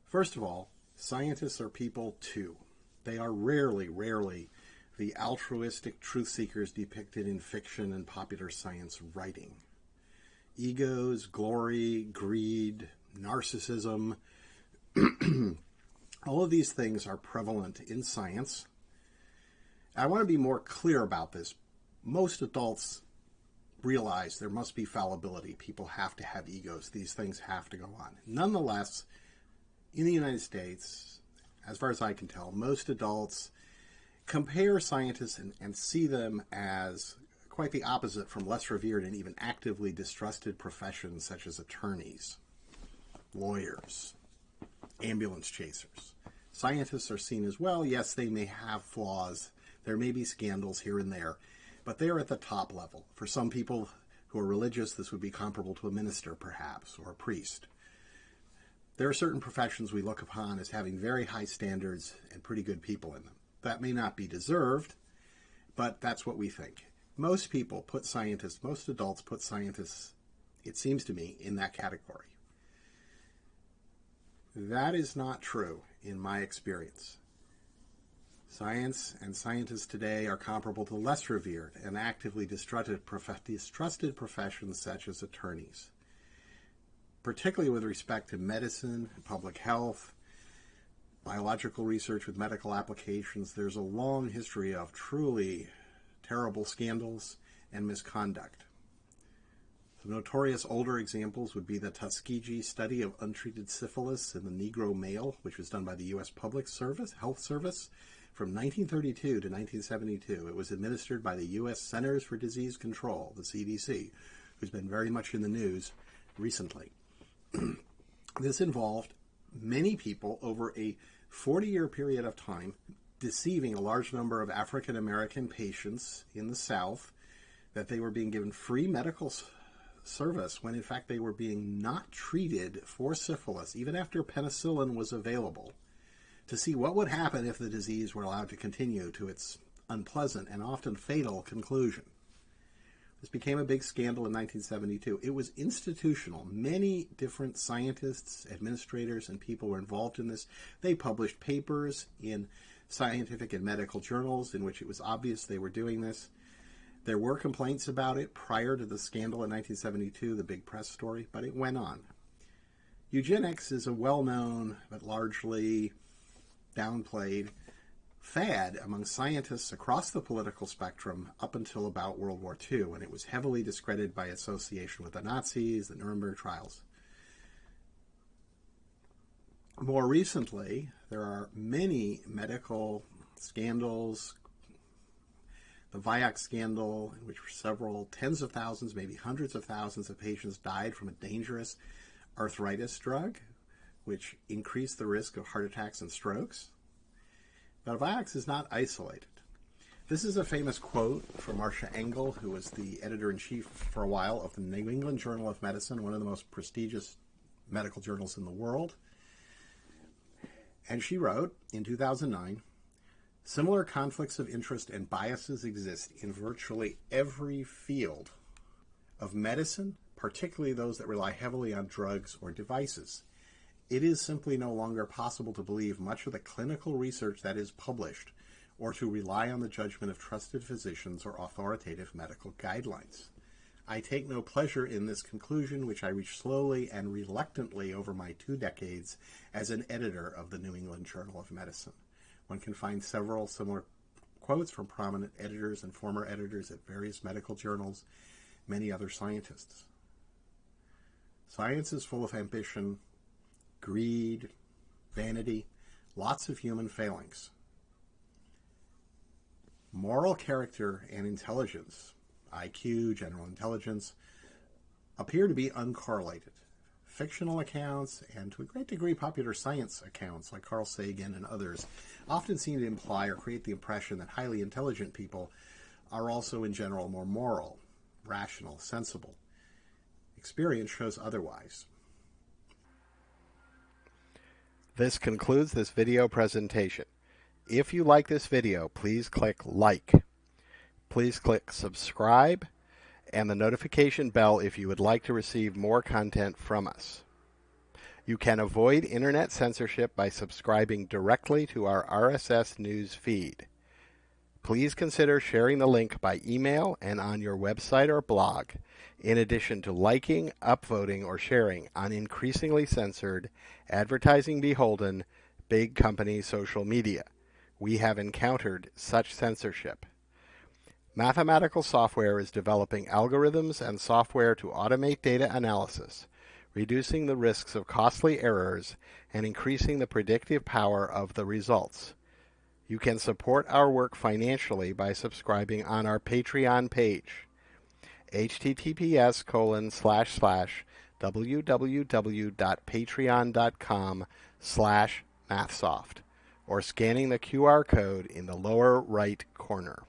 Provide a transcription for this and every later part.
First of all, scientists are people too. They are rarely the altruistic truth seekers depicted in fiction and popular science writing. Egos, glory, greed, narcissism, all of these things are prevalent in science. I want to be more clear about this. Most adults realize there must be fallibility. People have to have egos. These things have to go on. Nonetheless, in the United States, as far as I can tell, most adults compare scientists and see them as quite the opposite from less revered and even actively distrusted professions such as attorneys, lawyers, ambulance chasers. Scientists are seen as, well, yes, they may have flaws. There may be scandals here and there, but they're at the top level. For some people who are religious, this would be comparable to a minister, perhaps, or a priest. There are certain professions we look upon as having very high standards and pretty good people in them. That may not be deserved, but that's what we think. Most people put scientists, most adults put scientists, it seems to me, in that category. That is not true in my experience. Science and scientists today are comparable to less revered and actively distrusted professions such as attorneys, particularly with respect to medicine, public health, biological research with medical applications. There's a long history of truly terrible scandals and misconduct. Some notorious older examples would be the Tuskegee study of untreated syphilis in the Negro male, which was done by the U.S. Health Service from 1932 to 1972. It was administered by the U.S. Centers for Disease Control, the CDC, who's been very much in the news recently. This involved many people over a 40-year period of time deceiving a large number of African American patients in the South that they were being given free medical service when in fact they were being not treated for syphilis, even after penicillin was available, to see what would happen if the disease were allowed to continue to its unpleasant and often fatal conclusion. This became a big scandal in 1972. It was institutional. Many different scientists, administrators, and people were involved in this. They published papers in scientific and medical journals in which it was obvious they were doing this. There were complaints about it prior to the scandal in 1972, the big press story, but it went on. Eugenics is a well-known but largely downplayed fad among scientists across the political spectrum up until about World War II, when it was heavily discredited by association with the Nazis, the Nuremberg trials. More recently, there are many medical scandals. The Vioxx Scandal, in which several tens of thousands, maybe hundreds of thousands of patients died from a dangerous arthritis drug, which increased the risk of heart attacks and strokes. But Vioxx is not isolated. This is a famous quote from Marcia Engel, who was the editor-in-chief for a while of the New England Journal of Medicine, one of the most prestigious medical journals in the world. And she wrote in 2009, "Similar conflicts of interest and biases exist in virtually every field of medicine, particularly those that rely heavily on drugs or devices. It is simply no longer possible to believe much of the clinical research that is published or to rely on the judgment of trusted physicians or authoritative medical guidelines. I take no pleasure in this conclusion, which I reached slowly and reluctantly over my 2 decades as an editor of the New England Journal of Medicine." One can find several similar quotes from prominent editors and former editors at various medical journals, many other scientists. Science is full of ambition, greed, vanity, lots of human failings. Moral character and intelligence, IQ, general intelligence, appear to be uncorrelated. Fictional accounts, and to a great degree popular science accounts like Carl Sagan and others, often seem to imply or create the impression that highly intelligent people are also in general more moral, rational, sensible. Experience shows otherwise. This concludes this video presentation. If you like this video, please click like. Please click subscribe and the notification bell if you would like to receive more content from us. You can avoid internet censorship by subscribing directly to our RSS news feed. Please consider sharing the link by email and on your website or blog, in addition to liking, upvoting, or sharing on increasingly censored, advertising beholden, big company social media. We have encountered such censorship. Mathematical software is developing algorithms and software to automate data analysis, reducing the risks of costly errors and increasing the predictive power of the results. You can support our work financially by subscribing on our Patreon page, https://www.patreon.com/mathsoft, or scanning the QR code in the lower right corner.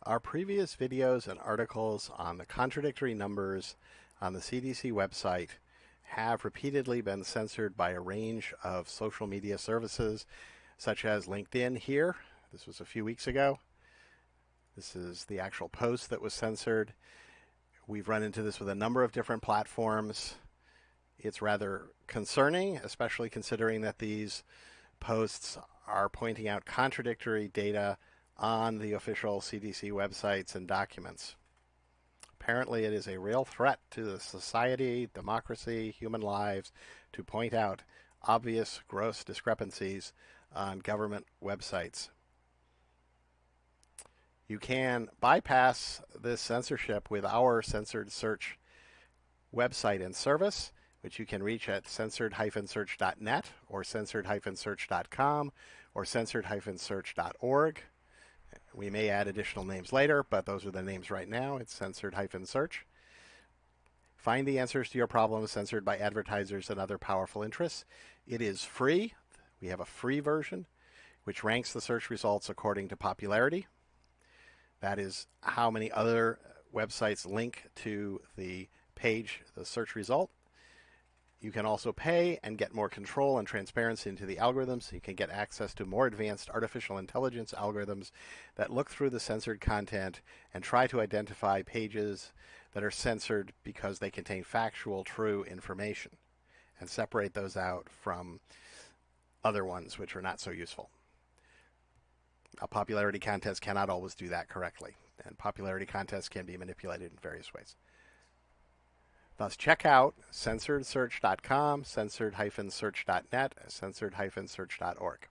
Our previous videos and articles on the contradictory numbers on the CDC website have repeatedly been censored by a range of social media services, such as LinkedIn here. This was a few weeks ago. This is the actual post that was censored. We've run into this with a number of different platforms. It's rather concerning, especially considering that these posts are pointing out contradictory data on the official CDC websites and documents. Apparently, it is a real threat to the society, democracy, human lives to point out obvious, gross discrepancies on government websites. You can bypass this censorship with our censored search website and service, which you can reach at censored-search.net or censored-search.com or censored-search.org. We may add additional names later, but those are the names right now. It's censored-search. Find the answers to your problems censored by advertisers and other powerful interests. It is free. We have a free version, which ranks the search results according to popularity. That is how many other websites link to the page, the search result. You can also pay and get more control and transparency into the algorithms. You can get access to more advanced artificial intelligence algorithms that look through the censored content and try to identify pages that are censored because they contain factual, true information, and separate those out from other ones which are not so useful. A popularity contest cannot always do that correctly, and popularity contests can be manipulated in various ways. Thus, check out censoredsearch.com, censored-search.net, censored-search.org.